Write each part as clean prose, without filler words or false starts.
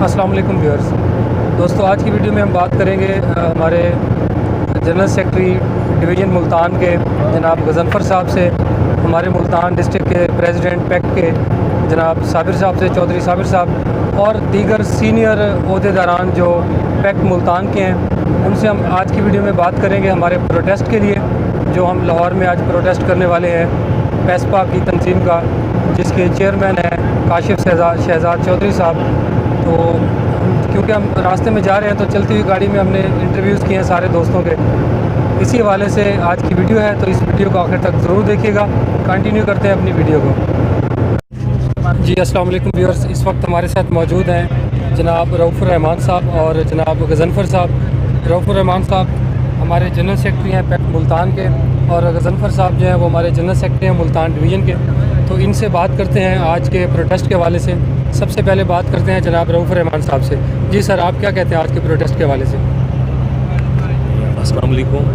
अस्सलाम वालेकुम व्यूअर्स। दोस्तों, आज की वीडियो में हम बात करेंगे हमारे जनरल सेक्रेटरी डिवीज़न मुल्तान के जनाब गज़नफ़र साहब से, हमारे मुल्तान डिस्ट्रिक्ट के प्रेसिडेंट पैक्ट के जनाब साबिर साहब से, चौधरी साबिर साहब और दीगर सीनियर ओहदेदारान जो पैक्ट मुल्तान के हैं, उनसे हम आज की वीडियो में बात करेंगे हमारे प्रोटेस्ट के लिए, जो हम लाहौर में आज प्रोटेस्ट करने वाले हैं पेस्पा की तंजीम का, जिसके चेयरमैन हैं काशिफ शहजाद चौधरी साहब। तो क्योंकि हम रास्ते में जा रहे हैं तो चलती हुई गाड़ी में हमने इंटरव्यूज़ किए हैं सारे दोस्तों के, इसी हवाले से आज की वीडियो है। तो इस वीडियो को आखिर तक ज़रूर देखिएगा। कंटिन्यू करते हैं अपनी वीडियो को। जी अस्सलाम वालेकुम व्यूअर्स, इस वक्त हमारे साथ मौजूद हैं जनाब रऊफ़ुर रहमान साहब और जनाब गज़नफ़र साहब। रऊफ़ुर रहमान साहब हमारे जनरल सेक्रेटरी हैं पैक्ट मुल्तान के, और गज़नफ़र साहब जो हैं वो हमारे जनरल सेक्रेटरी हैं मुल्तान डिवीज़न के। तो इनसे बात करते हैं आज के प्रोटेस्ट के हवाले से। सबसे पहले बात करते हैं जनाब रऊफ़ुर रहमान साहब से। जी सर, आप क्या कहते हैं आज के प्रोटेस्ट के हवाले से? अस्सलाम वालेकुम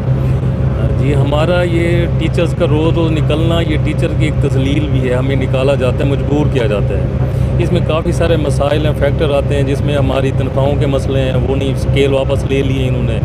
जी। हमारा ये टीचर्स का रोज़ निकलना, ये टीचर की एक तस्लील भी है, हमें निकाला जाता है, मजबूर किया जाता है। इसमें काफ़ी सारे मसाइल हैं, फैक्टर आते हैं, जिसमें हमारी तनख्वाहों के मसले हैं, वो नहीं स्केल वापस ले लिए इन्होंने,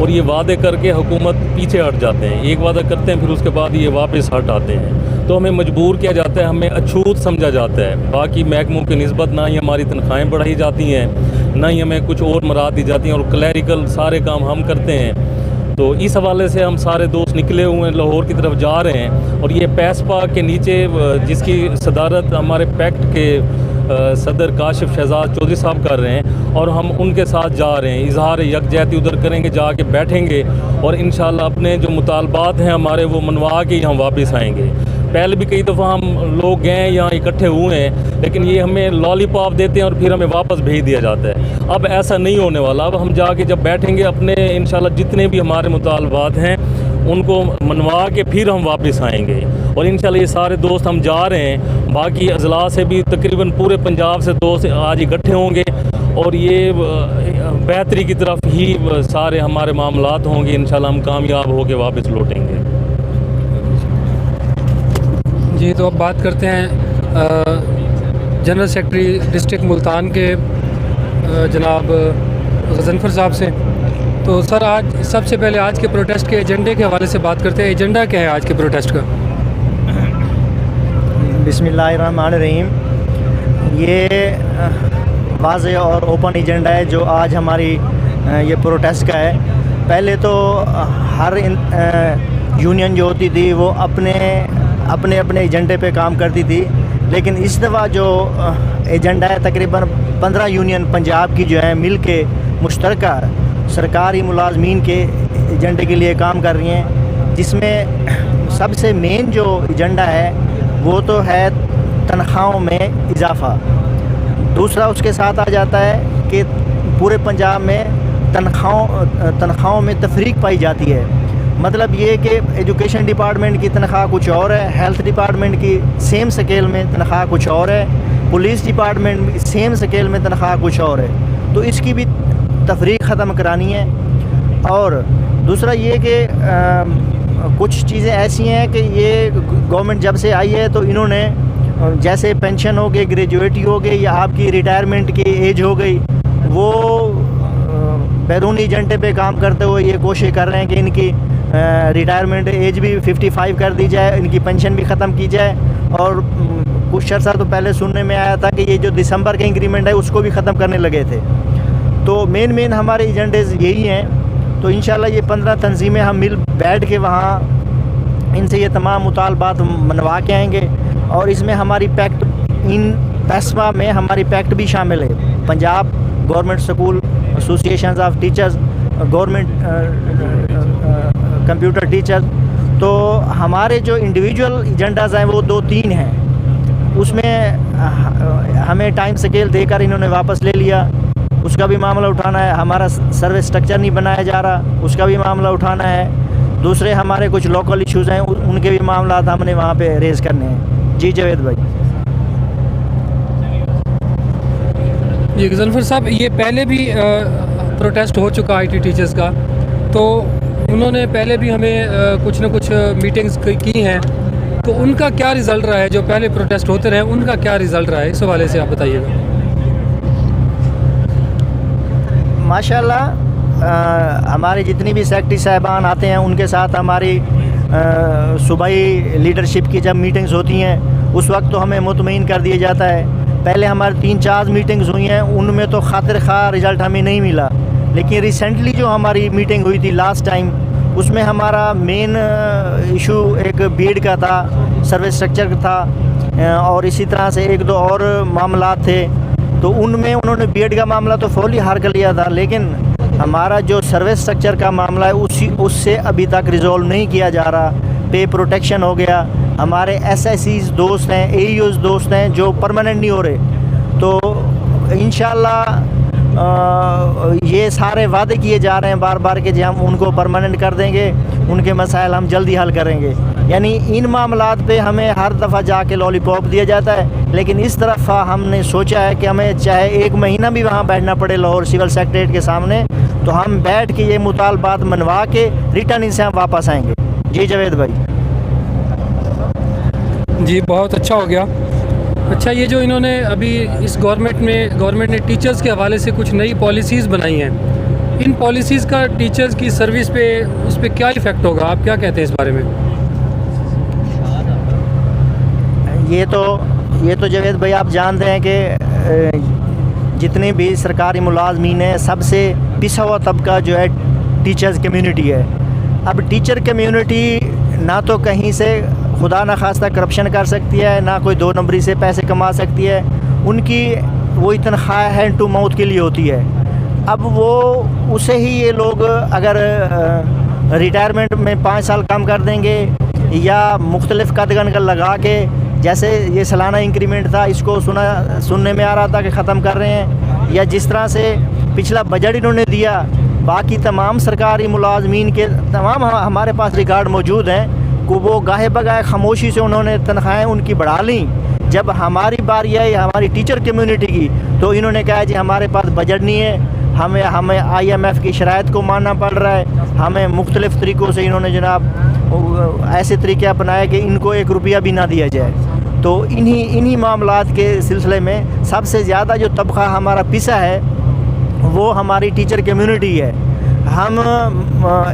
और ये वादे करके हुकूमत पीछे हट जाते हैं। एक वादा करते हैं, फिर उसके बाद ये वापस हट आते हैं, तो हमें मजबूर किया जाता है, हमें अछूत समझा जाता है। बाकी महकमों की निस्बत ना ही हमारी तनख्वाहें बढ़ाई जाती हैं, ना ही हमें कुछ और मराद दी जाती हैं, और क्लैरिकल सारे काम हम करते हैं। तो इस हवाले से हम सारे दोस्त निकले हुए हैं, लाहौर की तरफ जा रहे हैं। और ये पेस्पा के नीचे जिसकी सदारत हमारे पैक्ट के सदर काशिफ शहजाद चौधरी साहब कर रहे हैं, और हम उनके साथ जा रहे हैं। इजहार यकजहती उधर करेंगे, जाके बैठेंगे, और इंशाल्लाह अपने जो मुतालबात हैं हमारे वो मनवा के हम वापस आएंगे। पहले भी कई दफ़ा हम लोग गए यहाँ इकट्ठे हुए हैं, लेकिन ये हमें लॉलीपॉप देते हैं और फिर हमें वापस भेज दिया जाता है। अब ऐसा नहीं होने वाला। अब हम जाके जब बैठेंगे अपने इंशाल्लाह जितने भी हमारे मुतालबात हैं उनको मनवा के फिर हम वापस आएंगे, और इंशाल्लाह ये सारे दोस्त हम जा रहे हैं। बाकी अजला से भी तकरीबन पूरे पंजाब से दोस्त आज इकट्ठे होंगे, और ये बेहतरी की तरफ ही सारे हमारे मामलात होंगे। इंशाल्लाह हम कामयाब होकर वापस लौटेंगे। जी, तो अब बात करते हैं जनरल सेक्रेटरी डिस्ट्रिक्ट मुल्तान के जनाब गज़नफ़र साहब से। तो सर, आज सबसे पहले आज के प्रोटेस्ट के एजेंडे के हवाले से बात करते हैं। एजेंडा क्या है आज के प्रोटेस्ट का? बिस्मिल्लाहिर्रहमानिर्रहीम। ये वाज़ेह और ओपन एजेंडा है जो आज हमारी ये प्रोटेस्ट का है। पहले तो हर यूनियन जो होती थी वो अपने एजेंडे पे काम करती थी, लेकिन इस दफ़ा जो एजेंडा है तकरीबन 15 यूनियन पंजाब की जो है मिल के मुश्तरका सरकारी मुलाजमीन के एजेंडे के लिए काम कर रही हैं, जिसमें सबसे मेन जो एजेंडा है वो तो है तनख्वाहों में इजाफ़ा। दूसरा उसके साथ आ जाता है कि पूरे पंजाब में तनख्वाहों में तफरीक पाई जाती है। मतलब ये कि एजुकेशन डिपार्टमेंट की तनख्वाह कुछ और है, हेल्थ डिपार्टमेंट की सेम स्केल में तनख्वाह कुछ और है, पुलिस डिपार्टमेंट की सेम स्केल में तनख्वाह कुछ और है। तो इसकी भी तफरीक ख़त्म करानी है। और दूसरा ये कि कुछ चीज़ें ऐसी हैं कि ये गवर्नमेंट जब से आई है तो इन्होंने जैसे पेंशन हो गई, ग्रेजुएटी हो गई, या आपकी रिटायरमेंट की एज हो गई, वो बैरूनी एजेंडे पे काम करते हुए ये कोशिश कर रहे हैं कि इनकी रिटायरमेंट एज भी 55 कर दी जाए, इनकी पेंशन भी ख़त्म की जाए। और कुछ अर्सा तो पहले सुनने में आया था कि ये जो दिसंबर का इंक्रीमेंट है उसको भी ख़त्म करने लगे थे। तो मेन हमारे एजेंडेज यही हैं। तो इंशाल्लाह ये 15 तंजीमें हम मिल बैठ के वहाँ इनसे ये तमाम मुतालबात मनवा के आएंगे। और इसमें हमारी पैक्ट, इन पेस्पा में हमारी पैक्ट भी शामिल है, Punjab government school association of teachers, government computer teacher. तो हमारे जो इंडिविजुअल एजेंडाज़ हैं वो 2-3 हैं, उसमें हमें टाइम स्केल देकर इन्होंने वापस ले लिया, उसका भी मामला उठाना है। हमारा सर्विस स्ट्रक्चर नहीं बनाया जा रहा, उसका भी मामला उठाना है। दूसरे हमारे कुछ लोकल इश्यूज़ हैं, उनके भी मामला हमने वहाँ पे रेज़ करने हैं। जी जावेद भाई। जी गज़नफ़र साहब, ये पहले भी प्रोटेस्ट हो चुका IT टीचर्स का, तो उन्होंने पहले भी हमें कुछ न कुछ मीटिंग्स की हैं, तो उनका क्या रिज़ल्ट रहा है? जो पहले प्रोटेस्ट होते रहे उनका क्या रिज़ल्ट रहा है, इस हवाले से आप बताइएगा। माशाल्लाह हमारे जितनी भी सेक्रेटरी साहबान आते हैं उनके साथ हमारी सूबाई लीडरशिप की जब मीटिंग्स होती हैं उस वक्त तो हमें मुतमईन कर दिया जाता है। पहले हमारी 3-4 मीटिंग्स हुई हैं, उनमें तो खातिर खा रिज़ल्ट हमें नहीं मिला, लेकिन रिसेंटली जो हमारी मीटिंग हुई थी लास्ट टाइम, उसमें हमारा मेन इशू एक बीएड का था, सर्विस स्ट्रक्चर था और इसी तरह से 1-2 और मामला थे। तो उनमें उन्होंने बीएड का मामला तो फौरी हल कर लिया था, लेकिन हमारा जो सर्विस स्ट्रक्चर का मामला है उससे अभी तक रिज़ॉल्व नहीं किया जा रहा। पे प्रोटेक्शन हो गया, हमारे एसएससीज दोस्त हैं, एईओज दोस्त हैं जो परमानेंट नहीं हो रहे। तो इंशाल्लाह ये सारे वादे किए जा रहे हैं बार बार कि हम उनको परमानेंट कर देंगे, उनके मसाइल हम जल्दी हल करेंगे। यानी इन मामलात पे हमें हर दफ़ा जाके लॉलीपॉप दिया जाता है, लेकिन इस तरफ हमने सोचा है कि हमें चाहे 1 महीना भी वहाँ बैठना पड़े लाहौर सिविल सेक्रेटरीट के सामने, तो हम बैठ के ये मुतालबात मनवा के रिटर्न इनसे हम वापस आएंगे। जी जावेद भाई। जी बहुत अच्छा हो गया। अच्छा, ये जो इन्होंने अभी इस गवर्नमेंट ने टीचर्स के हवाले से कुछ नई पॉलिसीज़ बनाई हैं, इन पॉलिसीज़ का टीचर्स की सर्विस पे उस पर क्या इफ़ेक्ट होगा, आप क्या कहते हैं इस बारे में? ये तो जावेद भाई आप जानते हैं कि जितने भी सरकारी मुलाजमीन हैं सबसे पिसा हुआ तबका जो है टीचर्स कम्युनिटी है। अब टीचर कम्युनिटी ना तो कहीं से खुदा न खास्ता करप्शन कर सकती है, ना कोई 2 नंबरी से पैसे कमा सकती है, उनकी वही तनख्वाह हैंड टू माउथ के लिए होती है। अब वो उसे ही ये लोग अगर रिटायरमेंट में 5 साल कम कर देंगे या मुख्तलिफ़ कदगन का लगा के, जैसे ये सालाना इंक्रीमेंट था इसको सुनने में आ रहा था कि ख़त्म कर रहे हैं, या जिस तरह से पिछला बजट इन्होंने दिया, बाकी तमाम सरकारी मुलाजमीन के तमाम हमारे पास रिकॉर्ड मौजूद हैं को वो गाहे बगाहे खामोशी से उन्होंने तनख्वाहें उनकी बढ़ा ली। जब हमारी बारी आई हमारी टीचर कम्युनिटी की, तो इन्होंने कहा जी हमारे पास बजट नहीं है, हमें IMF की शराइत को मानना पड़ रहा है। हमें मुख्तलिफ़ तरीक़ों से इन्होंने जनाब ऐसे तरीके अपनाए कि इनको 1 रुपया भी ना दिया जाए। तो इन्हीं मामलात के सिलसिले में सबसे ज़्यादा जो तबका हमारा पिसा है वो हमारी टीचर कम्युनिटी है। हम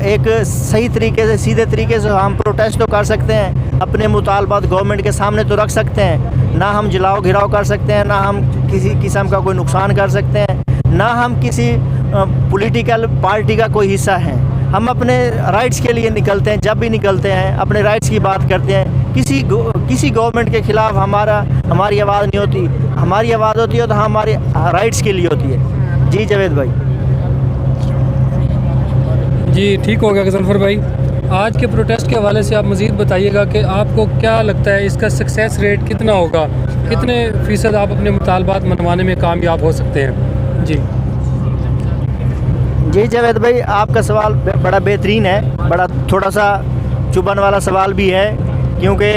एक सही तरीके से, सीधे तरीके से हम प्रोटेस्ट तो कर सकते हैं, अपने मुतालबात गवर्नमेंट के सामने तो रख सकते हैं, ना हम जलाओ घिराव कर सकते हैं, ना हम किसी किस्म का कोई नुकसान कर सकते हैं, ना हम किसी पॉलिटिकल पार्टी का कोई हिस्सा हैं। हम अपने राइट्स के लिए निकलते हैं, जब भी निकलते हैं अपने राइट्स की बात करते हैं। किसी गवर्नमेंट के ख़िलाफ़ हमारी आवाज़ नहीं होती, हमारी आवाज़ होती है तो हमारे राइट्स के लिए होती है। जी जावेद भाई। जी ठीक हो गया गज़नफ़र भाई। आज के प्रोटेस्ट के हवाले से आप मज़ीद बताइएगा कि आपको क्या लगता है इसका सक्सेस रेट कितना होगा, कितने फ़ीसद आप अपने मुतालबात मनवाने में कामयाब हो सकते हैं? जी जावेद भाई, आपका सवाल बड़ा बेहतरीन है, बड़ा थोड़ा सा चुभन वाला सवाल भी है, क्योंकि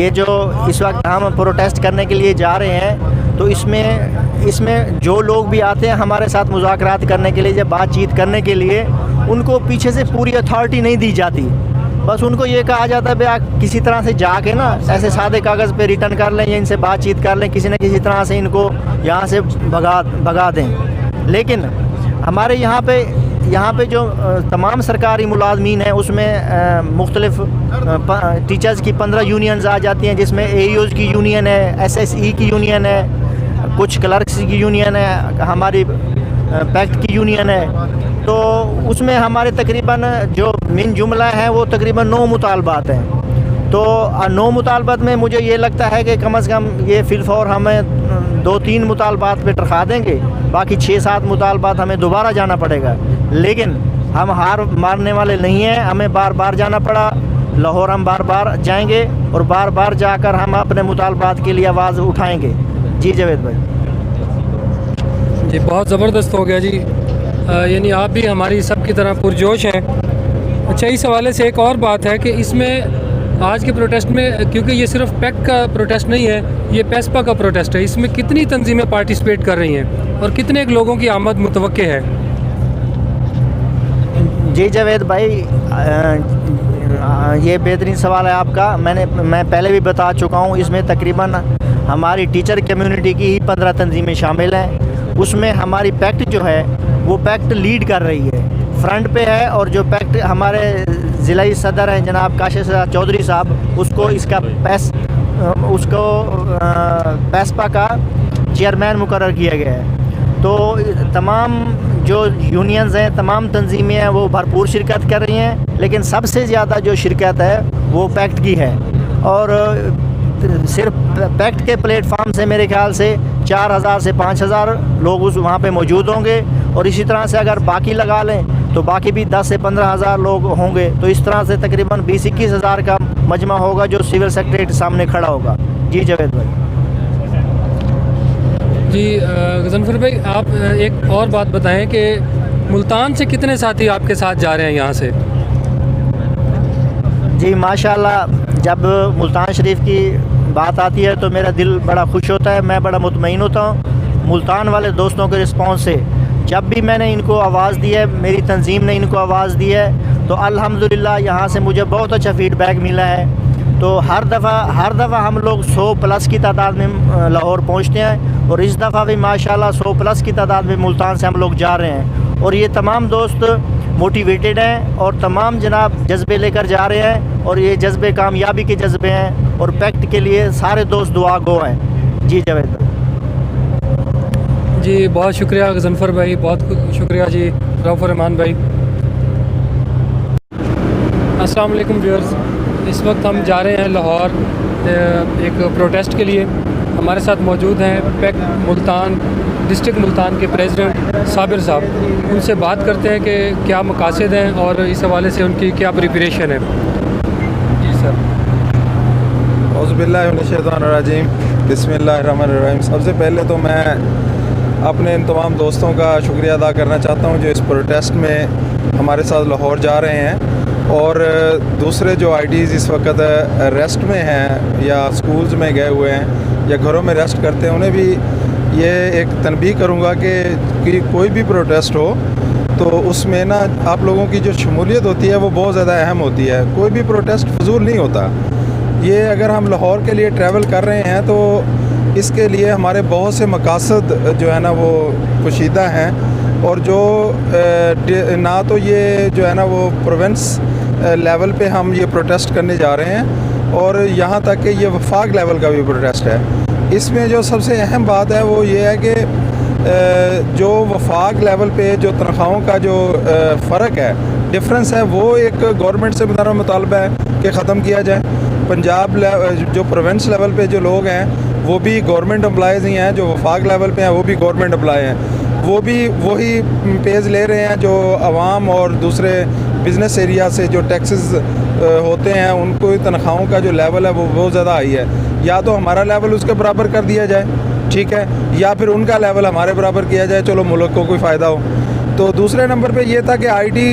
ये जो इस वक्त हम प्रोटेस्ट करने के लिए जा रहे हैं, तो इसमें जो लोग भी आते हैं हमारे साथ मुज़ाकरात करने के लिए, जब बातचीत करने के लिए, उनको पीछे से पूरी अथॉरिटी नहीं दी जाती। बस उनको ये कहा जाता है भाई आप किसी तरह से जाके ना ऐसे सादे कागज़ पे रिटर्न कर लें या इनसे बातचीत कर लें, किसी न किसी तरह से इनको यहाँ से भगा दें। लेकिन हमारे यहाँ पे जो तमाम सरकारी मुलाजमीन हैं उसमें मुख्तलिफ़ टीचर्स की 15 यूनियंस आ जाती हैं, जिसमें एईओज़ की यूनियन है, SSE की यूनियन है, कुछ क्लर्क्स की यूनियन है, हमारी पैक्ट की यूनियन है। तो उसमें हमारे तकरीबन जो मिन जुमला है वो तकरीबन 9 मुतालबात हैं। तो 9 मुतालबात में मुझे ये लगता है कि कम से कम ये फिलफौर हमें 2-3 मुतालबात पे टरखा देंगे, बाकी 6-7 मुतालबात हमें दोबारा जाना पड़ेगा। लेकिन हम हार मारने वाले नहीं हैं, हमें बार बार जाना पड़ा लाहौर, हम बार बार जाएंगे और बार बार जाकर हम अपने मुतालबात के लिए आवाज़ उठाएंगे। जी जावेद भाई। जी बहुत ज़बरदस्त हो गया जी, यानी आप भी हमारी सब की तरह पुरजोश हैं। अच्छा, इस हवाले से एक और बात है कि इसमें आज के प्रोटेस्ट में, क्योंकि ये सिर्फ पैक का प्रोटेस्ट नहीं है, ये पेस्पा का प्रोटेस्ट है, इसमें कितनी तंजीमें पार्टिसिपेट कर रही हैं और कितने लोगों की आमद मुतवक्के है? जी जावेद भाई, ये बेहतरीन सवाल है आपका। मैं पहले भी बता चुका हूँ, इसमें तकरीबन हमारी टीचर कम्युनिटी की ही 15 तंजीमें शामिल हैं। उसमें हमारी पैक्ट जो है वो पैक्ट लीड कर रही है, फ्रंट पे है। और जो पैक्ट हमारे ज़िलाई सदर हैं जनाब काशिफ चौधरी साहब, उसको इसका पैसपा का चेयरमैन मुकर्रर किया गया है। तो तमाम जो यूनियंस हैं, तमाम तंजीमें हैं, वो भरपूर शिरकत कर रही हैं, लेकिन सबसे ज़्यादा जो शिरकत है वो पैक्ट की है। और सिर्फ पैक्ट के प्लेटफार्म से मेरे ख्याल से 4000 से 5000 लोग उस वहाँ पे मौजूद होंगे। और इसी तरह से अगर बाकी लगा लें तो बाकी भी 10 से 15,000 लोग होंगे। तो इस तरह से तकरीबन 20-21 हज़ार का मजमा होगा जो सिविल सेक्रेटरी सामने खड़ा होगा। जी जावेद भाई। जी गज़नफ़र भाई, आप एक और बात बताएं कि मुल्तान से कितने साथी आपके साथ जा रहे हैं यहाँ से? जी माशाल्लाह, जब मुल्तान शरीफ की बात आती है तो मेरा दिल बड़ा खुश होता है, मैं बड़ा मुतमईन होता हूँ मुल्तान वाले दोस्तों के रिस्पॉन्स से। जब भी मैंने इनको आवाज़ दी है, मेरी तंजीम ने इनको आवाज़ दी है, तो अल्हम्दुलिल्लाह यहाँ से मुझे बहुत अच्छा फ़ीडबैक मिला है। तो हर दफ़ा हम लोग 100 प्लस की तादाद में लाहौर पहुँचते हैं, और इस दफ़ा भी माशाल्लाह 100 प्लस की तादाद में मुल्तान से हम लोग जा रहे हैं। और ये तमाम दोस्त मोटिवेटेड हैं और तमाम जनाब जज्बे लेकर जा रहे हैं, और ये जज्बे कामयाबी के जज्बे हैं, और पैक्ट के लिए सारे दोस्त दुआ गो हैं। जी जावेद जी, बहुत शुक्रिया गज़नफ़र भाई, बहुत शुक्रिया जी रऊफ़ुर रहमान भाई। अस्सलाम वालेकुम व्यूअर्स, इस वक्त हम जा रहे हैं लाहौर एक प्रोटेस्ट के लिए। हमारे साथ मौजूद हैं पैक्ट मुल्तान डिस्ट्रिक्ट मुल्तान के प्रेसिडेंट साबिर साहब। उनसे बात करते हैं कि क्या मकासद हैं और इस हवाले से उनकी क्या प्रिपरेशन है। जी सर। औज़ुबिल्लाहिमिनश्शैतानिर्रजीम, बिस्मिल्लाहिर्रहमानिर्रहीम। सबसे पहले तो मैं अपने इन तमाम दोस्तों का शुक्रिया अदा करना चाहता हूँ जो इस प्रोटेस्ट में हमारे साथ लाहौर जा रहे हैं। और दूसरे जो आईडीज़ इस वक्त रेस्ट में हैं या स्कूल्स में गए हुए हैं या घरों में रेस्ट करते हैं, उन्हें भी ये एक तनबीह करूँगा कि कोई भी प्रोटेस्ट हो तो उसमें ना आप लोगों की जो शमूलियत होती है वो बहुत ज़्यादा अहम होती है। कोई भी प्रोटेस्ट फजूल नहीं होता। ये अगर हम लाहौर के लिए ट्रैवल कर रहे हैं तो इसके लिए हमारे बहुत से मकासद जो है ना वो पोशीदा हैं। और जो ना तो ये जो है ना वो प्रोविंस लेवल पे हम ये प्रोटेस्ट करने जा रहे हैं, और यहाँ तक कि ये वफाक लेवल का भी प्रोटेस्ट है। इसमें जो सबसे अहम बात है वो ये है कि जो वफाक लेवल पे जो तनख्वाहों का जो फ़र्क है, डिफरेंस है, वो एक गवर्नमेंट से मेरा मुतालबा है कि ख़त्म किया जाए। पंजाब जो प्रोविंस लेवल पे जो लोग हैं वो भी गवर्नमेंट एम्प्लॉयज़ ही हैं, जो वफाक लेवल पे हैं वो भी गवर्नमेंट एम्प्लॉय हैं, वो भी वही पेज ले रहे हैं जो आवाम और दूसरे बिज़नेस एरिया से जो टैक्सेस होते हैं उनको तनख्वाहों का जो लेवल है वो बहुत ज़्यादा हाई है। या तो हमारा लेवल उसके बराबर कर दिया जाए, ठीक है, या फिर उनका लेवल हमारे बराबर किया जाए, चलो मुल्क को कोई फ़ायदा हो। तो दूसरे नंबर पे ये था कि आईटी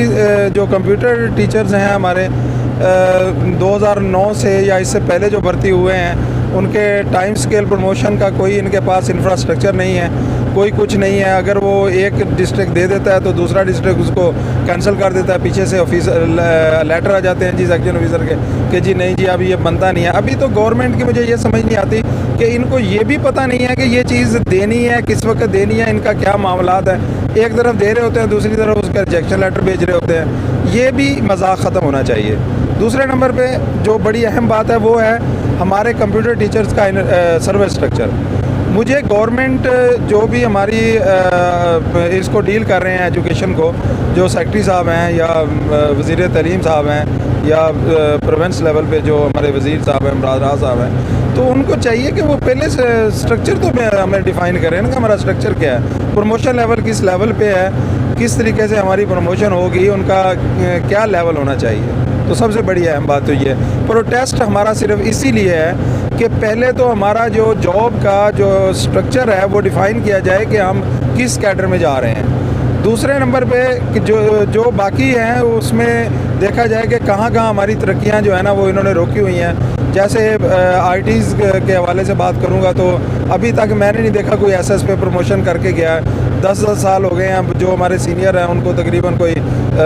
जो कंप्यूटर टीचर्स हैं हमारे 2009 से या इससे पहले जो भर्ती हुए हैं उनके टाइम स्केल प्रमोशन का कोई इनके पास इंफ्रास्ट्रक्चर नहीं है, कोई कुछ नहीं है। अगर वो एक डिस्ट्रिक्ट दे देता है तो दूसरा डिस्ट्रिक्ट उसको कैंसिल कर देता है, पीछे से ऑफिसर लेटर आ जाते हैं जी सेक्शन ऑफिसर के कि जी नहीं जी अभी ये बनता नहीं है। अभी तो गवर्नमेंट की मुझे ये समझ नहीं आती कि इनको ये भी पता नहीं है कि ये चीज़ देनी है, किस वक्त देनी है, इनका क्या मामलात है। एक तरफ दे रहे होते हैं, दूसरी तरफ उसका रिजेक्शन लेटर भेज रहे होते हैं। ये भी मजाक ख़त्म होना चाहिए। दूसरे नंबर पे जो बड़ी अहम बात है वो है हमारे कंप्यूटर टीचर्स का सर्विस स्ट्रक्चर। मुझे गवर्नमेंट जो भी हमारी इसको डील कर रहे हैं एजुकेशन को, जो सेक्रेटरी साहब हैं या वज़ीर तालीम साहब हैं या प्रोविंस लेवल पे जो हमारे वज़ीर साहब हैं, इमरान राज साहब हैं, तो उनको चाहिए कि वो पहले से स्ट्रक्चर तो हमें डिफ़ाइन करें ना कि हमारा स्ट्रक्चर क्या है, प्रमोशन लेवल किस लेवल पे है, किस तरीके से हमारी प्रमोशन होगी, उनका क्या लेवल होना चाहिए। तो सबसे बड़ी अहम बात तो ये है। प्रोटेस्ट हमारा सिर्फ इसीलिए है कि पहले तो हमारा जो जॉब का जो स्ट्रक्चर है वो डिफ़ाइन किया जाए कि हम किस कैडर में जा रहे हैं। दूसरे नंबर पे कि जो बाकी हैं उसमें देखा जाए कि कहाँ कहाँ हमारी तरक्कियाँ जो है ना वो इन्होंने रोकी हुई हैं। जैसे आईटीज़ के हवाले से बात करूँगा तो अभी तक मैंने नहीं देखा कोई एसएस पे प्रमोशन करके गया है। 10-10 साल हो गए हैं, जो हमारे सीनियर हैं उनको तकरीबन कोई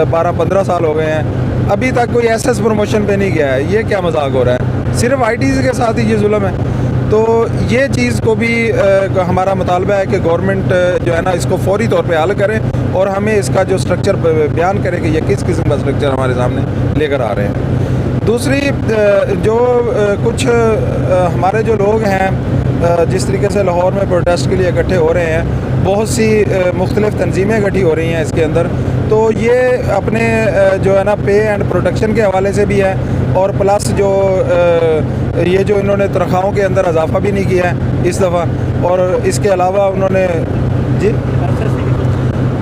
12-15 साल हो गए हैं, अभी तक कोई एसएस प्रमोशन पे नहीं गया है। ये क्या मजाक हो रहा है? सिर्फ आईटीज़ के साथ ही ये जुल्म है। तो ये चीज़ को भी हमारा मुतालबा है कि गवर्नमेंट जो है ना इसको फौरी तौर पे हल करे और हमें इसका जो स्ट्रक्चर बयान करे कि ये किस किस्म का स्ट्रक्चर हमारे सामने लेकर आ रहे हैं। दूसरी जो कुछ हमारे जो लोग हैं जिस तरीके से लाहौर में प्रोटेस्ट के लिए इकट्ठे हो रहे हैं, बहुत सी मुख्तलिफ़ तंजीमें इकट्ठी हो रही हैं इसके अंदर, तो ये अपने जो है ना पे एंड प्रोटेक्शन के हवाले से भी है और प्लस जो ये जो इन्होंने तनख्वाहों के अंदर इजाफा भी नहीं किया है इस दफ़ा, और इसके अलावा उन्होंने जी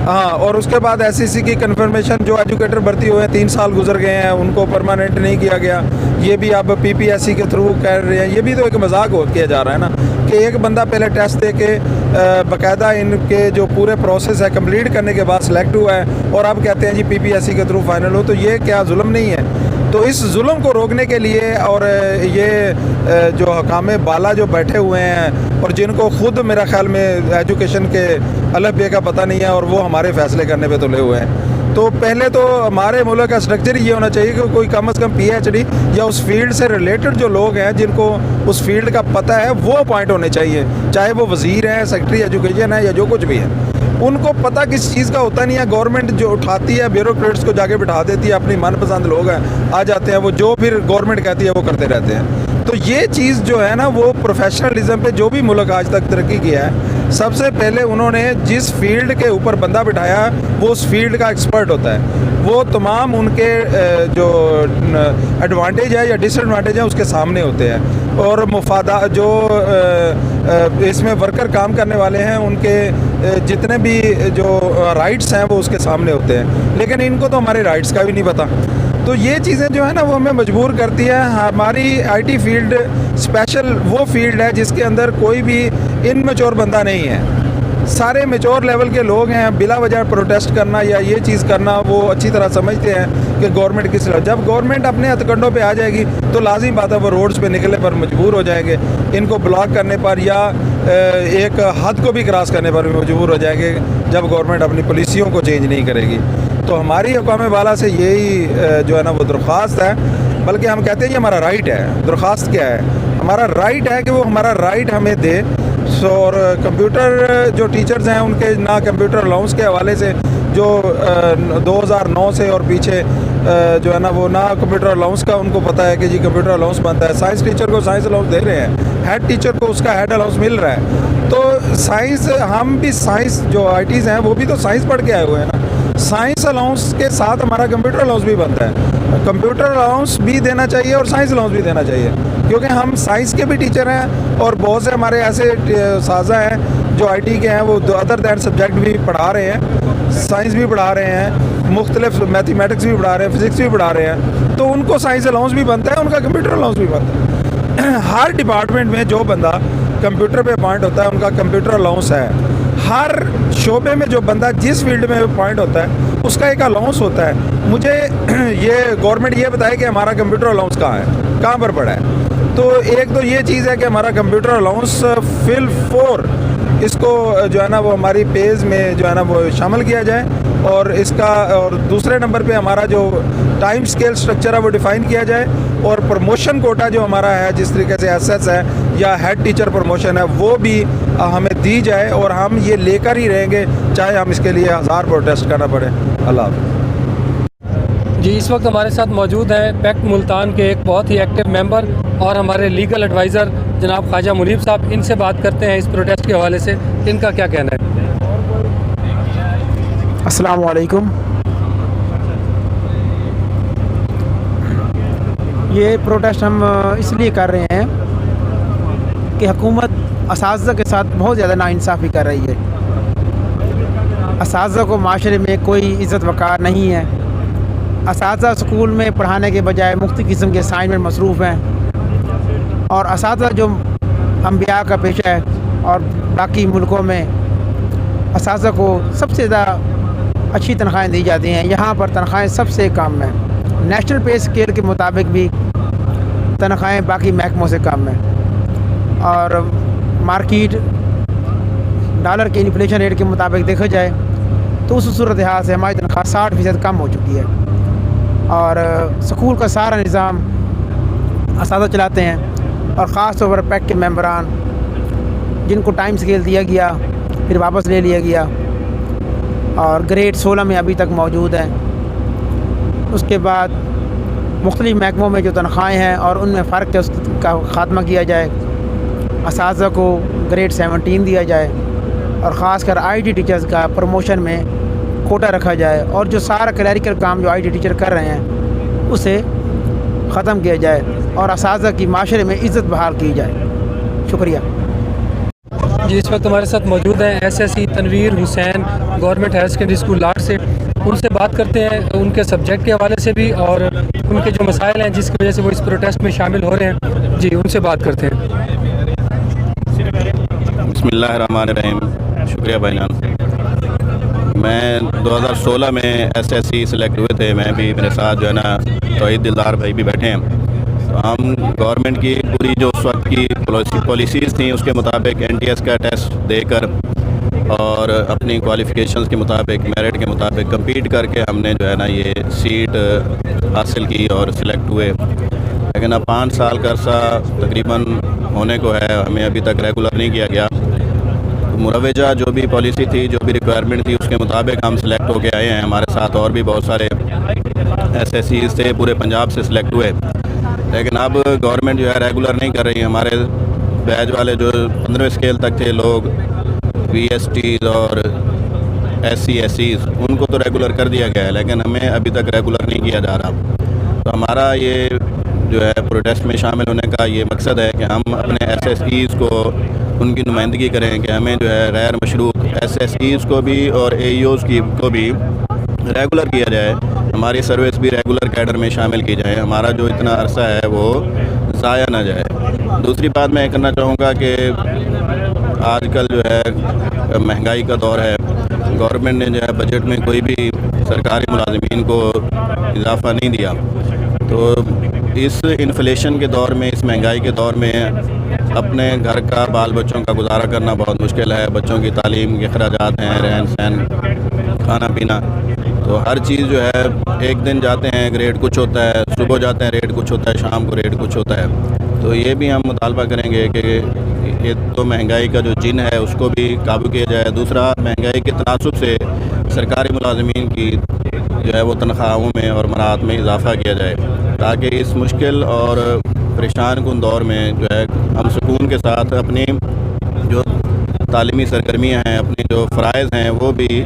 हाँ, और उसके बाद SEC की कन्फर्मेशन जो एजुकेटर भर्ती हुए हैं 3 साल गुजर गए हैं, उनको परमानेंट नहीं किया गया, ये भी अब PPSC के थ्रू कर रहे हैं। ये भी तो एक मजाक हो किया जा रहा है ना कि एक बंदा पहले टेस्ट दे के बाकायदा इनके जो पूरे प्रोसेस है कंप्लीट करने के बाद सेलेक्ट हुआ है और अब कहते हैं जी PPSC के थ्रू फाइनल हो, तो ये क्या जुल्म नहीं है? तो इस जुल्म को रोकने के लिए और ये जो हकामे बाला जो बैठे हुए हैं और जिनको खुद मेरा ख्याल में एजुकेशन के अलग बे का पता नहीं है और वो हमारे फैसले करने पे तुले हुए हैं, तो पहले तो हमारे मुल्क का स्ट्रक्चर ये होना चाहिए कि कोई कम से कम PhD या उस फील्ड से रिलेटेड जो लोग हैं जिनको उस फील्ड का पता है वो अपॉइंट होने चाहिए, चाहे वो वज़ीर है, सेक्रेटरी एजुकेशन है या जो कुछ भी है। उनको पता किस चीज़ का होता नहीं है। गवर्नमेंट जो उठाती है ब्यूरोक्रेट्स को जाके बिठा देती है, अपनी मनपसंद लोग हैं आ जाते हैं, वो जो फिर गवर्नमेंट कहती है वो करते रहते हैं। तो ये चीज़ जो है ना वो प्रोफेशनलिज्म पे जो भी मुल्क आज तक तरक्की किया है, सबसे पहले उन्होंने जिस फील्ड के ऊपर बंदा बिठाया वो उस फील्ड का एक्सपर्ट होता है, वो तमाम उनके जो एडवांटेज है या डिसएडवांटेज है उसके सामने होते हैं, और मुफादा जो इसमें वर्कर काम करने वाले हैं उनके जितने भी जो राइट्स हैं वो उसके सामने होते हैं। लेकिन इनको तो हमारे राइट्स का भी नहीं पता। तो ये चीज़ें जो है ना वो हमें मजबूर करती है। हमारी IT फील्ड स्पेशल वो फील्ड है जिसके अंदर कोई भी इनमेच्योर बंदा नहीं है, सारे मेच्योर लेवल के लोग हैं। बिला वजह प्रोटेस्ट करना या ये चीज़ करना वो अच्छी तरह समझते हैं कि गवर्नमेंट किस तरह, जब गवर्नमेंट अपने हथकंडों पे आ जाएगी तो लाजिम बात है वो रोड्स पे निकलने पर मजबूर हो जाएंगे, इनको ब्लॉक करने पर या एक हद को भी क्रॉस करने पर भी मजबूर हो जाएंगे जब गवर्नमेंट अपनी पॉलिसियों को चेंज नहीं करेगी। तो हमारी हुकाम बाला से यही जो है ना वो दरख्वास्त है, बल्कि हम कहते हैं ये हमारा राइट है। दरख्वास्त क्या है? हमारा राइट है कि वो हमारा राइट हमें दे। और कंप्यूटर जो टीचर्स हैं उनके ना कंप्यूटर अलाउंस के हवाले से जो 2009 से और पीछे जो है ना वो ना कंप्यूटर अलाउंस का उनको पता है कि जी कंप्यूटर अलाउंस बनता है। साइंस टीचर को साइंस अलाउंस दे रहे हैं, हेड टीचर को उसका हेड अलाउंस मिल रहा है। तो साइंस, हम भी साइंस जो ITs हैं वो भी तो साइंस पढ़ के आए हुए हैं ना। साइंस अलाउंस के साथ हमारा कंप्यूटर अलाउंस भी बनता है, कंप्यूटर अलाउंस भी देना चाहिए और साइंस अलाउंस भी देना चाहिए, क्योंकि हम साइंस के भी टीचर हैं और बहुत से हमारे ऐसे साजा हैं जो IT के हैं, वो अदर दैन सब्जेक्ट भी पढ़ा रहे हैं, साइंस भी पढ़ा रहे हैं, मुख्तलिफ मैथमेटिक्स भी पढ़ा रहे हैं, फिज़िक्स भी पढ़ा रहे हैं, तो उनको साइंस अलाउंस भी बनता है, उनका कंप्यूटर अलाउंस भी बनता है। हर डिपार्टमेंट में जो बंदा कंप्यूटर पे अपॉइंट होता है उनका कंप्यूटर अलाउंस है। हर शोबे में जो बंदा जिस फील्ड में अपॉइंट होता है उसका एक अलाउंस होता है। मुझे ये गवर्नमेंट ये बताए कि हमारा कंप्यूटर अलाउंस कहाँ है, कहाँ पर पड़ा है। तो एक तो ये चीज़ है कि हमारा कंप्यूटर अलाउंस फिल 4 इसको जो है ना वो हमारी पेज में जो है ना वो शामिल किया जाए, और इसका और दूसरे नंबर पे हमारा जो टाइम स्केल स्ट्रक्चर है वो डिफ़ाइन किया जाए, और प्रमोशन कोटा जो हमारा है जिस तरीके से SS है या हेड टीचर प्रमोशन है वो भी हमें दी जाए, और हम ये लेकर ही रहेंगे चाहे हम इसके लिए 1000 प्रोटेस्ट करना पड़े। अल्लाह हाफ़िज़। जी, इस वक्त हमारे साथ मौजूद हैं पैक्ट मुल्तान के एक बहुत ही एक्टिव मेंबर और हमारे लीगल एडवाइज़र जनाब ख्वाजा मुनीब साहब। इनसे बात करते हैं इस प्रोटेस्ट के हवाले से, इनका क्या कहना है। अस्सलाम वालेकुम। ये प्रोटेस्ट हम इसलिए कर रहे हैं कि हुकूमत असातिज़ा के साथ बहुत ज़्यादा नाइंसाफ़ी कर रही है। असातिज़ा को माशरे में कोई इज़्ज़त वक़ार नहीं है। असातिज़ा स्कूल में पढ़ाने के बजाय मुख्तलिफ़ किस्म के असाइनमेंट मसरूफ़ हैं, और असातिज़ा जो अंबिया का पेशा है और बाकी मुल्कों में असातिज़ा को सबसे ज़्यादा अच्छी तनख्वाहें दी जाती हैं, यहाँ पर तनख्वाहें सबसे कम हैं। नेशनल पे स्केल के मुताबिक भी तनख्वाहें बाकी महकमों से कम हैं, और मार्केट डॉलर के इन्फ्लेशन रेट के मुताबिक देखा जाए तो उस सूरत हाल से हमारी तनख्वाह 60% कम हो चुकी है, और स्कूल का सारा निज़ाम असातिज़ा चलाते हैं। और ख़ास तौर पर पैक के मेंबरान जिनको टाइम स्केल दिया गया फिर वापस ले लिया गया और ग्रेड 16 में अभी तक मौजूद हैं। उसके बाद मुख्तलिफ़ महकमों में जो तनख्वाहें हैं और उनमें फ़र्क है उसका ख़ात्मा किया जाए। असातिज़ा को ग्रेड 17 दिया जाए और ख़ासकर IT टीचर्स का प्रमोशन में कोटा रखा जाए और जो सारा क्लैरिकल काम जो IT टीचर कर रहे हैं उसे ख़त्म किया जाए और असातिज़ा की माशरे में इज़्ज़त बहाल की जाए। शुक्रिया जी। इस वक्त हमारे साथ मौजूद हैं SSE Tanveer Hussain government higher secondary school Lat से। उनसे बात करते हैं उनके सब्जेक्ट के हवाले से भी और उनके जो मसाइल हैं जिसकी वजह से वो इस प्रोटेस्ट में शामिल हो रहे हैं। जी, उनसे बात करते हैं। बिस्मिल्लाहिर्रहमानिर्रहीम। शुक्रिया भाईजान। मैं 2016 में SSE सेलेक्ट हुए थे। मैं भी, मेरे साथ जो है ना तौहीद दिलदार भाई भी बैठे हैं। तो हम गवर्नमेंट की पूरी जो उस वक्त की पॉलिसीज़ थी उसके मुताबिक NTS का टेस्ट देकर और अपनी क्वालिफ़िकेशंस के मुताबिक, मेरिट के मुताबिक कम्पीट करके हमने जो है ना ये सीट हासिल की और सिलेक्ट हुए। लेकिन अब 5 साल का अरसा तकरीबन होने को है, हमें अभी तक रेगुलर नहीं किया गया। मुरवजा जो भी पॉलिसी थी, जो भी रिक्वायरमेंट थी उसके मुताबिक हम सिलेक्ट होके आए हैं। हमारे साथ और भी बहुत सारे SSEs थे, पूरे पंजाब से सिलेक्ट हुए। लेकिन अब गवर्नमेंट जो है रेगुलर नहीं कर रही। हमारे बैच वाले जो 15वें स्केल तक थे लोग, VSTs और SC SCs, उनको तो रेगुलर कर दिया गया है लेकिन हमें अभी तक रेगुलर नहीं किया जा रहा। तो हमारा ये जो है प्रोटेस्ट में शामिल होने का ये मकसद है कि हम अपने SSEs को उनकी नुमाइंदगी करें कि हमें जो है गैर मशरूत SSEs को भी और AEOs को भी रेगुलर किया जाए, हमारी सर्विस भी रेगुलर कैडर में शामिल की जाए, हमारा जो इतना अरसा है वो ज़ाया ना जाए। दूसरी बात मैं करना चाहूँगा कि आजकल जो है महंगाई का दौर है। गवर्नमेंट ने जो है बजट में कोई भी सरकारी मुलाजिमीन को इजाफ़ा नहीं दिया। तो इस इन्फ्लेशन के दौर में, इस महंगाई के दौर में अपने घर का, बाल बच्चों का गुजारा करना बहुत मुश्किल है। बच्चों की तालीम के अखराजात हैं, रहन सहन, खाना पीना, तो हर चीज़ जो है एक दिन जाते हैं ग्रेड कुछ होता है, सुबह जाते हैं रेट कुछ होता है, शाम को रेट कुछ होता है। तो ये भी हम मुतालबा करेंगे कि ये तो महंगाई का जो जिन है उसको भी काबू किया जाए। दूसरा, महंगाई के तनासुब से सरकारी मुलाजमीन की जो है वो तनख्वाहों में और मराहत में इजाफ़ा किया जाए ताकि इस मुश्किल और परेशान कुन दौर में जो है हम सुकून के साथ अपनी जो तालीमी सरगर्मियाँ हैं, अपनी जो फ़राइज़ हैं वो भी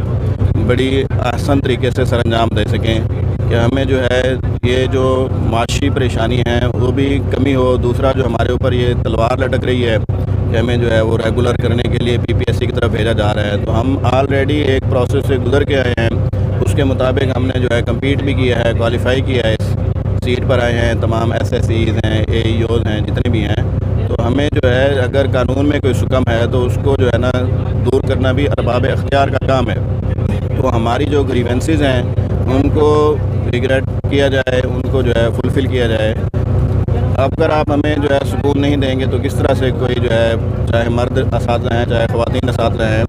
बड़ी आसान तरीके से सरअंजाम दे सकें कि हमें जो है ये जो माशी परेशानी है वो भी कमी हो। दूसरा, जो हमारे ऊपर ये तलवार लटक रही है कि हमें जो है वो रेगुलर करने के लिए PPSC की तरफ भेजा जा रहा है, तो हम ऑलरेडी एक प्रोसेस से गुजर के आए हैं। उसके मुताबिक हमने जो है कम्पीट भी किया है, क्वालिफाई किया है, इस सीट पर आए हैं। तमाम SSEs हैं, AEOs हैं, जितने भी हैं। तो हमें जो है अगर कानून में कोई सुकम है तो उसको जो है ना दूर करना भी अरबाब अख्तियार का काम है। तो हमारी जो ग्रीवेंसेस हैं उनको रिग्रेट किया जाए, उनको जो है फुलफ़िल किया जाए। अगर आप हमें जो है सुकून नहीं देंगे तो किस तरह से कोई जो है, चाहे मर्द असातिज़ा हैं चाहे ख़वातीन असातिज़ा हैं,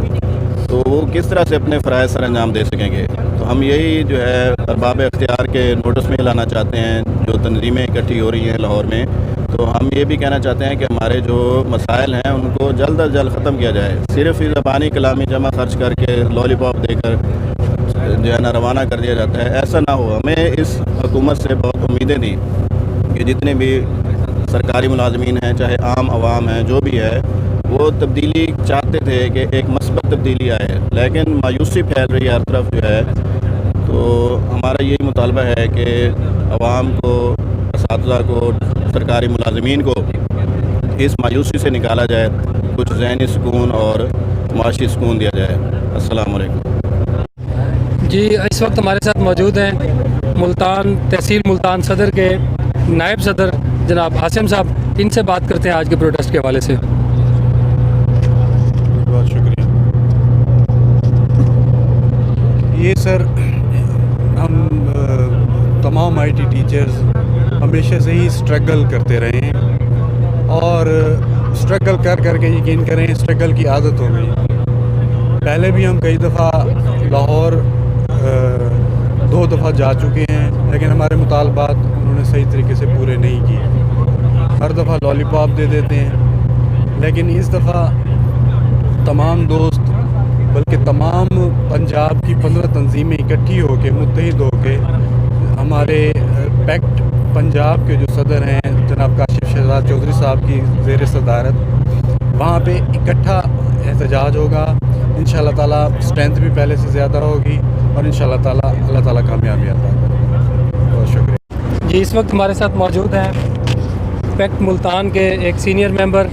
तो वो किस तरह से अपने फ़राइज़ सर अंजाम दे सकेंगे। तो हम यही जो है अरबाब अख्तियार के नोटिस में लाना चाहते हैं, जो तंजीमें इकट्ठी हो रही हैं लाहौर में। तो हम ये भी कहना चाहते हैं कि हमारे जो मसाइल हैं उनको जल्द अज जल्द ख़त्म किया जाए। सिर्फ ज़बानी कलामी जमा खर्च करके लॉलीपॉप देकर जो है ना रवाना कर दिया जाता है, ऐसा ना हो। हमें इस हुकूमत से बहुत उम्मीदें थी कि जितने भी सरकारी मुलाजमीन हैं, चाहे आम आवाम हैं, जो भी है, वो तब्दीली चाहते थे कि एक मस्बत तब्दीली आए, लेकिन मायूसी फैल रही है हर तरफ जो है। तो हमारा यही मुतालबा है कि आवाम को, असातिज़ा को, सरकारी मुलाजमीन को इस मायूसी से निकाला जाए, कुछ ज़हनी सुकून और माशी सुकून दिया जाए। अस्सलाम वालेकुम। जी, इस वक्त हमारे साथ मौजूद हैं मुल्तान तहसील मुल्तान सदर के नायब सदर जनाब आसिम साहब। इनसे बात करते हैं आज के प्रोटेस्ट के हवाले से। बहुत शुक्रिया। ये सर, हम तमाम IT टीचर्स हमेशा से ही स्ट्रगल करते रहे हैं और स्ट्रगल कर के यकीन करें स्ट्रगल की आदत हो गई। पहले भी हम कई दफ़ा लाहौर 2 दफ़ा जा चुके हैं, लेकिन हमारे मुतालबात उन्होंने सही तरीके से पूरे नहीं किए। हर दफ़ा लॉलीपॉप दे देते हैं, लेकिन इस दफ़ा तमाम दोस्त बल्कि तमाम पंजाब की 15 तंजीमें इकट्ठी होकर मुत्तहिद होकर हमारे पैक्ट पंजाब के जो सदर हैं जनाब काशिफ शहजाद चौधरी साहब की ज़ेर सदारत वहाँ पे इकट्ठा एहतजाज होगा। इंशाअल्लाह ताला स्ट्रेंथ भी पहले से ज़्यादा होगी और इंशाअल्लाह ताला अल्लाह ताला कामयाबी अता करेगा। बहुत शुक्रिया जी। इस वक्त हमारे साथ मौजूद हैं पैक्ट मुल्तान के एक सीनियर मेंबर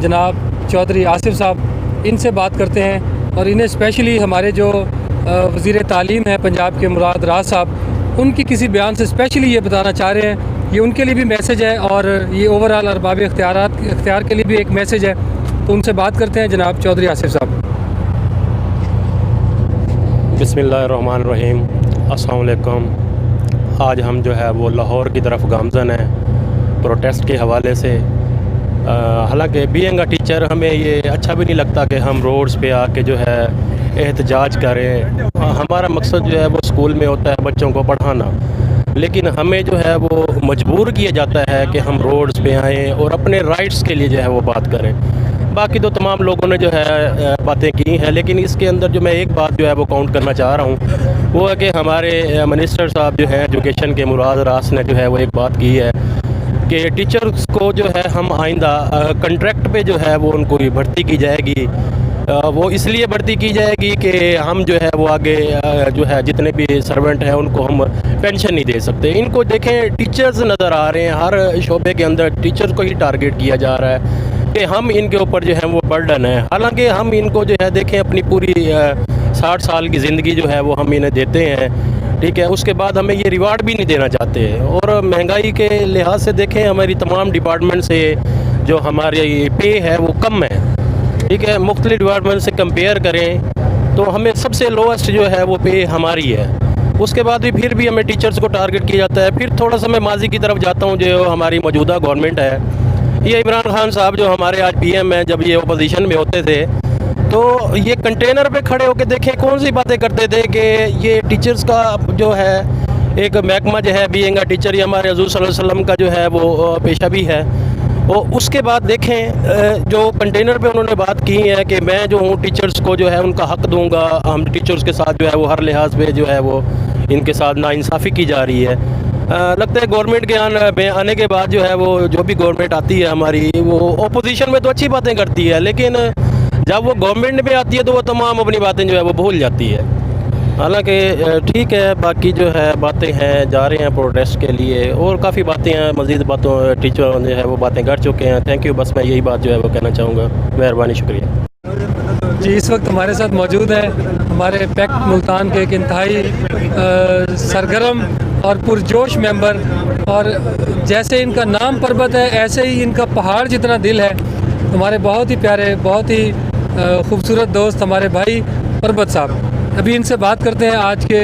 जनाब चौधरी आसिफ साहब। इनसे बात करते हैं और इन्हें स्पेशली हमारे जो वज़ीर तालीम है पंजाब के मुराद राज साहब, उनकी किसी बयान से स्पेशली ये बताना चाह रहे हैं, ये उनके लिए भी मैसेज है और ये ओवरऑल अरबाब इख्तियार के लिए भी एक मैसेज है। तो उनसे बात करते हैं जनाब चौधरी आसिफ साहब। बिस्मिल्लाहिर्रहमानिर्रहीम, अस्सलाम वालेकुम। आज हम जो है वो लाहौर की तरफ गामज़न हैं प्रोटेस्ट के हवाले से। हालांकि बीइंग अ टीचर हमें ये अच्छा भी नहीं लगता कि हम रोड्स पे आके जो है एहतजाज करें। हमारा मकसद जो है वो स्कूल में होता है बच्चों को पढ़ाना, लेकिन हमें जो है वो मजबूर किया जाता है कि हम रोड्स पे आएँ और अपने राइट्स के लिए जो है वो बात करें। बाकी तो तमाम लोगों ने जो है बातें की हैं, लेकिन इसके अंदर जो मैं एक बात जो है वो काउंट करना चाह रहा हूँ वो है कि हमारे मिनिस्टर साहब जो हैं एजुकेशन के मुराद रास ने जो है वो एक बात की है कि टीचर्स को जो है हम आइंदा कॉन्ट्रैक्ट पे जो है वो उनको भर्ती की जाएगी। वो इसलिए भर्ती की जाएगी कि हम जो है वो आगे जो है जितने भी सर्वेंट हैं उनको हम पेंशन नहीं दे सकते। इनको देखें, टीचर्स नज़र आ रहे हैं, हर शोबे के अंदर टीचर्स को ही टारगेट किया जा रहा है कि हम इनके ऊपर जो है वो बर्डन है। हालांकि हम इनको जो है देखें अपनी पूरी 60 साल की ज़िंदगी जो है वो हम इन्हें देते हैं, ठीक है, उसके बाद हमें ये रिवार्ड भी नहीं देना चाहते। और महंगाई के लिहाज से देखें हमारी तमाम डिपार्टमेंट से जो हमारी पे है वो कम है, ठीक है। मुख्तलिफ डिपार्टमेंट से कंपेयर करें तो हमें सबसे लोएस्ट जो है वो पे हमारी है। उसके बाद भी फिर भी हमें टीचर्स को टारगेट किया जाता है। फिर थोड़ा सा मैं माजी की तरफ जाता हूँ, जो हमारी मौजूदा गवर्नमेंट है, ये इमरान खान साहब जो हमारे आज पीएम हैं, जब ये अपोजिशन में होते थे तो ये कंटेनर पे खड़े होकर देखें कौन सी बातें करते थे कि ये टीचर्स का जो है एक महकमा जो है बीइंग अ टीचर, ये हमारे हज़ूर सल्लल्लाहु अलैहि वसल्लम का जो है वो पेशा भी है। और उसके बाद देखें जो कंटेनर पे उन्होंने बात की है कि मैं जो हूँ टीचर्स को जो है उनका हक़ दूंगा। हम टीचर्स के साथ जो है वो हर लिहाज पे जो है वो इनके साथ नाइंसाफ़ी की जा रही है। लगता है गवर्नमेंट के आने के बाद जो है वो जो भी गवर्नमेंट आती है हमारी, वो ओपोजिशन में तो अच्छी बातें करती है, लेकिन जब वो गवर्नमेंट में आती है तो वो तमाम अपनी बातें जो है वो भूल जाती है। हालांकि ठीक है, बाकी जो है बातें हैं, जा रहे हैं प्रोटेस्ट के लिए और काफ़ी बातें हैं, मज़ीद बातों टीचर जो है वो बातें कर चुके हैं। थैंक यू, बस मैं यही बात जो है वो कहना चाहूँगा। मेहरबानी, शुक्रिया जी। इस वक्त हमारे साथ मौजूद है हमारे पैक्ट मुल्तान के एक इंतहाई सरगर्म और पुरजोश मेंबर, और जैसे इनका नाम पर्वत है ऐसे ही इनका पहाड़ जितना दिल है। हमारे बहुत ही प्यारे, बहुत ही खूबसूरत दोस्त हमारे भाई पर्वत साहब। अभी इनसे बात करते हैं आज के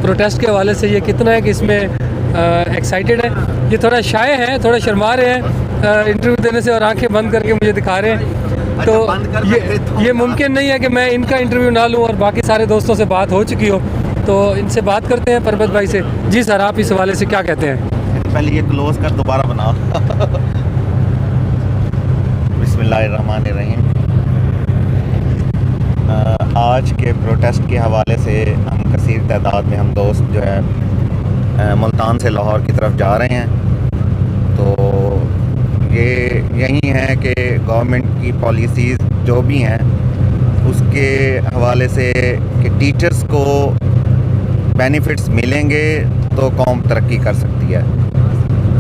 प्रोटेस्ट के हवाले से ये कितना है कि इसमें एक्साइटेड है। ये थोड़ा शाय हैं, थोड़ा शर्मा रहे हैं इंटरव्यू देने से और आंखें बंद करके मुझे दिखा रहे हैं। तो ये मुमकिन नहीं है कि मैं इनका इंटरव्यू ना लूँ और बाकी सारे दोस्तों से बात हो चुकी हो। तो इनसे बात करते हैं पर्वत भाई से। जी सर, आप इस हवाले से क्या कहते हैं? पहले ये क्लोज कर, दोबारा बनाओ। बिस्मिल्लाहिर्रहमानिर्रहीम। आज के प्रोटेस्ट के हवाले से हम कसीर तादाद में हम दोस्त जो है मुल्तान से लाहौर की तरफ जा रहे हैं। तो ये यही है कि गवर्नमेंट की पॉलिसीज़ जो भी हैं उसके हवाले से कि टीचर्स को बेनिफिट्स मिलेंगे तो कौम तरक्की कर सकती है,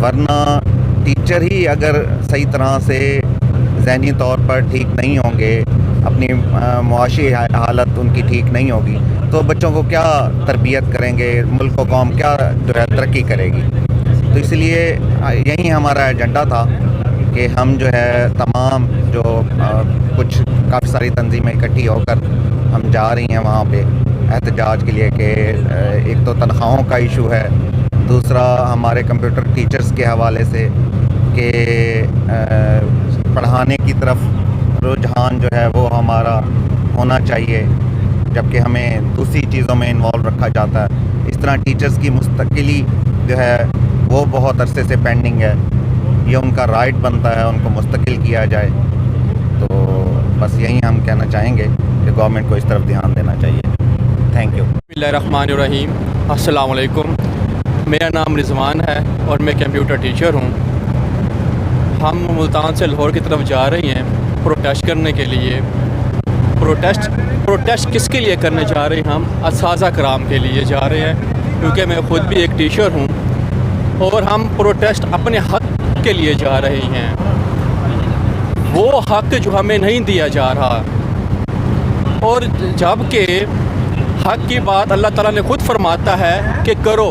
वरना टीचर ही अगर सही तरह से ज़हनी तौर पर ठीक नहीं होंगे, अपनी मुआशी हालत उनकी ठीक नहीं होगी, तो बच्चों को क्या तरबियत करेंगे, मुल्क को कौम क्या जो है तरक्की करेगी। तो इसलिए यही हमारा एजेंडा था कि हम जो है तमाम जो कुछ काफ़ी सारी तंजीमें इकट्ठी होकर हम जा रही हैं वहाँ पे एहतजाज के लिए कि एक तो तनख्वाहों का इशू है, दूसरा हमारे कंप्यूटर टीचर्स के हवाले से कि पढ़ाने की तरफ रुझान जो है वो हमारा होना चाहिए, जबकि हमें दूसरी चीज़ों में इन्वॉल्व रखा जाता है। इस तरह टीचर्स की मुस्तकिली जो है वो बहुत अरसे से पेंडिंग है। ये उनका राइट बनता है, उनको मुस्तकिल किया जाए। तो बस यही हम कहना चाहेंगे कि गवर्नमेंट को इस तरफ ध्यान देना चाहिए। Thank you. बिस्मिल्लाहिर्रहमानिर्रहीम, अस्सलाम वालेकुम। मेरा नाम रिजवान है और मैं कंप्यूटर टीचर हूँ। हम मुल्तान से लाहौर की तरफ जा रहे हैं प्रोटेस्ट करने के लिए। प्रोटेस्ट किसके लिए करने जा रहे हैं? हम असातिज़ा कराम के लिए जा रहे हैं, क्योंकि मैं ख़ुद भी एक टीचर हूँ और हम प्रोटेस्ट अपने हक़ के लिए जा रहे हैं। वो हक़ जो हमें नहीं दिया जा रहा, और जबकि हक़ की बात अल्लाह ताला ने खुद फरमाता है कि करो,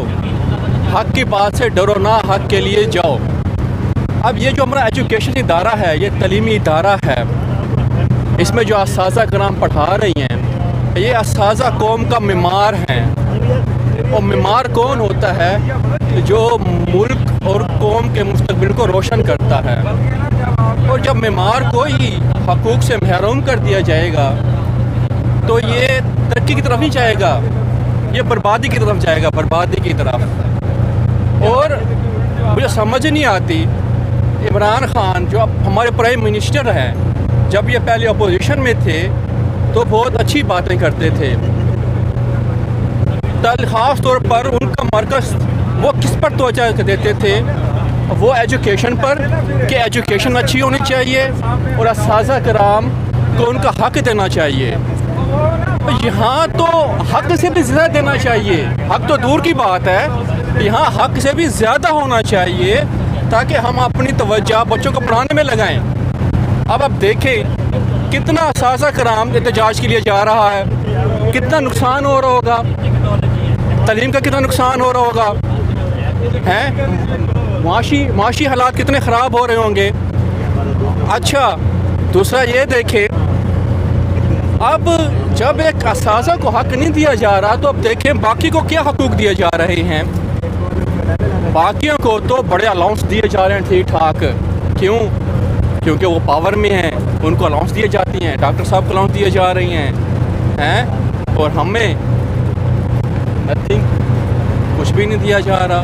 हक़ की बात से डरो ना, हक़ के लिए जाओ। अब ये जो हमारा एजुकेशन इदारा है, ये तलीमी इदारा है, इसमें जो असातिज़ा कराम पढ़ा रही हैं, ये असातिज़ा कौम का मिमार हैं। और मिमार कौन होता है? जो मुल्क और कौम के मुस्तकबिल को रोशन करता है। और जब मिमार को ही हकूक़ से महरूम कर दिया जाएगा तो ये तरक्की की तरफ नहीं जाएगा, ये बर्बादी की तरफ जाएगा, बर्बादी की तरफ। और मुझे समझ नहीं आती, इमरान ख़ान जो अब हमारे प्राइम मिनिस्टर हैं, जब ये पहले अपोजिशन में थे तो बहुत अच्छी बातें करते थे। ख़ास तौर पर उनका मरकज़ वो किस पर तवज्जो देते थे? वो एजुकेशन पर, कि एजुकेशन अच्छी होनी चाहिए और असातिज़ा कराम को उनका हक़ देना चाहिए। यहाँ तो हक़ से भी ज़्यादा देना चाहिए। हक़ तो दूर की बात है, यहाँ हक़ से भी ज़्यादा होना चाहिए, ताकि हम अपनी तवज्जो बच्चों को पढ़ाने में लगाएं। अब आप देखें कितना असातिज़ा कराम एहतजाज के लिए जा रहा है, कितना नुकसान हो रहा होगा, तालीम का कितना नुकसान हो रहा होगा, हैं माशी हालात कितने ख़राब हो रहे होंगे। अच्छा, दूसरा ये देखें, अब जब एक असातिज़ा को हक़ नहीं दिया जा रहा, तो अब देखें बाकी को क्या हकूक़ दिए जा रहे हैं। बाकियों को तो बड़े अलाउंस दिए जा रहे हैं ठीक ठाक। क्यों? क्योंकि वो पावर में हैं, उनको अलाउंस दिए जाती हैं, डॉक्टर साहब को अलाउंस दिए जा रही हैं, और हमें नथिंग, कुछ भी नहीं दिया जा रहा।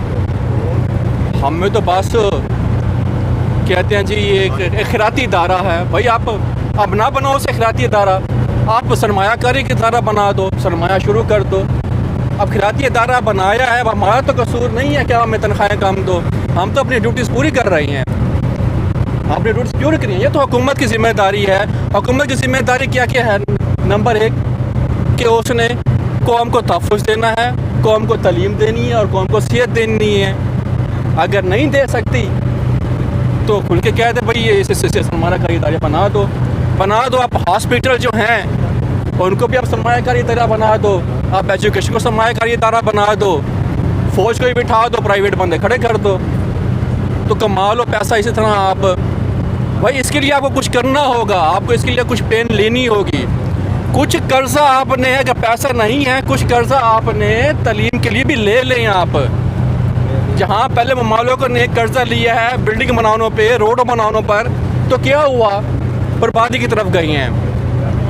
हमें तो बस कहते हैं जी ये एक खैराती इदारा है। भाई आप अब ना बनाओ उसे खैराती इदारा, आप सरमायाकारी का इदारा बना दो, सरमाया शुरू कर दो। अब खैराती इदारा बनाया है, अब हमारा तो कसूर नहीं है क्या हमें तनख्वाहें कम दो, हम तो अपनी ड्यूटीज़ पूरी कर रहे हैं, अपनी ड्यूटीज़ पूरी करी हैं। ये तो हुकूमत की ज़िम्मेदारी है। हुकूमत की ज़िम्मेदारी क्या क्या है? नंबर 1 कि उसने कौम को तहफ़्फ़ुज़ देना है, कौम को तालीम देनी है और कौम को सेहत देनी है। अगर नहीं दे सकती तो खुल के कह दे भाई ये इसे सरमायाकारी इदारे बना दो। आप हॉस्पिटल जो हैं उनको भी आप सरमायाकारी इदारा बना दो, आप एजुकेशन को सरमायाकारी इदारा बना दो, फ़ौज को भी बिठा दो, प्राइवेट बंदे खड़े कर दो, तो कमा लो पैसा इसी तरह। आप भाई इसके लिए आपको कुछ करना होगा, आपको इसके लिए कुछ पेन लेनी होगी। कुछ कर्जा आपने, अगर पैसा नहीं है, कुछ कर्जा आपने तालीम के लिए भी ले लें। आप जहाँ पहले ममालिकों ने कर्जा लिया है बिल्डिंग बनाने पे, रोड बनाने पर, तो क्या हुआ? बर्बादी की तरफ गई हैं,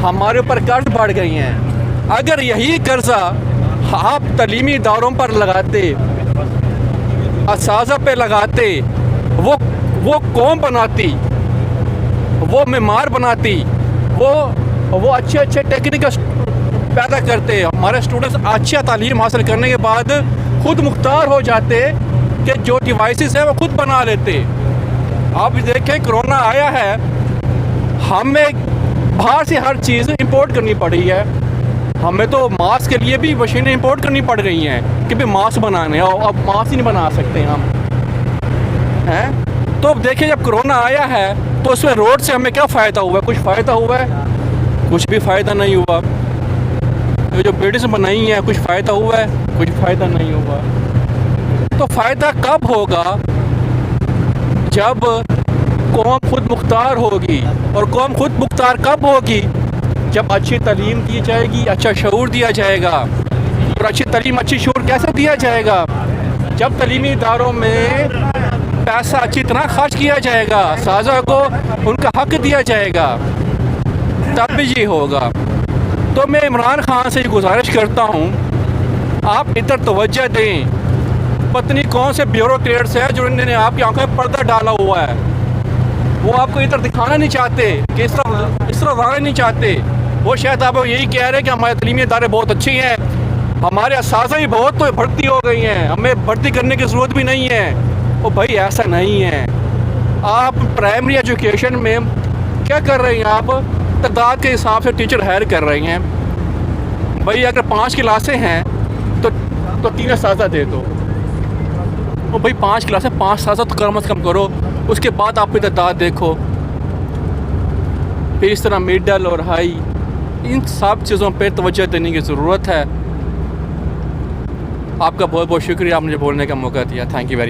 हमारे ऊपर कर्ज बढ़ गई हैं। अगर यही कर्जा आप तालीमी इदारों पर लगाते, असातिज़ा पे लगाते, वो कौम बनाती, वो मेमार बनाती, वो अच्छे टेक्निकल पैदा करते, हमारे स्टूडेंट्स अच्छा तालीम हासिल करने के बाद खुद मुख्तार हो जाते कि जो डिवाइसेस है वो खुद बना लेते। अब देखें कोरोना आया है, हमें बाहर से हर चीज़ इंपोर्ट करनी पड़ी है। हमें तो मास्क के लिए भी मशीनें इंपोर्ट करनी पड़ रही हैं कि भाई मास्क बनाने, और अब मास्क ही नहीं बना सकते हम, हैं। तो अब देखिए जब कोरोना आया है तो उसमें रोड से हमें क्या फ़ायदा हुआ है? कुछ फ़ायदा हुआ है? कुछ भी फ़ायदा नहीं हुआ। तो जो बिल्डिंग्स बनाई हैं कुछ फ़ायदा हुआ है? कुछ फ़ायदा नहीं हुआ। तो फ़ायदा कब होगा? जब कौम खुद मुख्तार होगी। और कौम खुद मुख्तार कब होगी? जब अच्छी तालीम दी जाएगी, अच्छा शऊर दिया जाएगा। और अच्छी तालीम, अच्छी शऊर कैसे दिया जाएगा? जब तालीमी इदारों में पैसा अच्छी तरह खर्च किया जाएगा, साजा को उनका हक़ दिया जाएगा, तब भी ये होगा। तो मैं इमरान ख़ान से गुजारिश करता हूँ, आप इधर तवज्जो दें। पता नहीं कौन से ब्यूरोक्रेट्स हैं जो इन्होंने आपकी आंखों में पर्दा डाला हुआ है। वो आपको इधर दिखाना नहीं चाहते कि इस तरफ आना नहीं चाहते। वो शायद आप यही कह रहे हैं कि हमारे तलीमी इदारे बहुत अच्छे हैं, हमारे असासा भी बहुत तो भर्ती हो गई हैं, हमें भर्ती करने की ज़रूरत भी नहीं है। वो भाई ऐसा नहीं है। आप प्राइमरी एजुकेशन में क्या कर रहे हैं? आप तादाद के हिसाब से टीचर हायर कर रहे हैं। भाई अगर 5 क्लासें हैं तो 3 असासा दे दो। वो भाई 5 क्लासें 5 असासा तो कम से कम करो, उसके बाद आप तादाद देखो। फिर इस तरह मिडल और हाई इन सब चीज़ों पे तवज्जो देने की ज़रूरत है। आपका बहुत बहुत शुक्रिया, आप मुझे बोलने का मौका दिया। Thank you very much.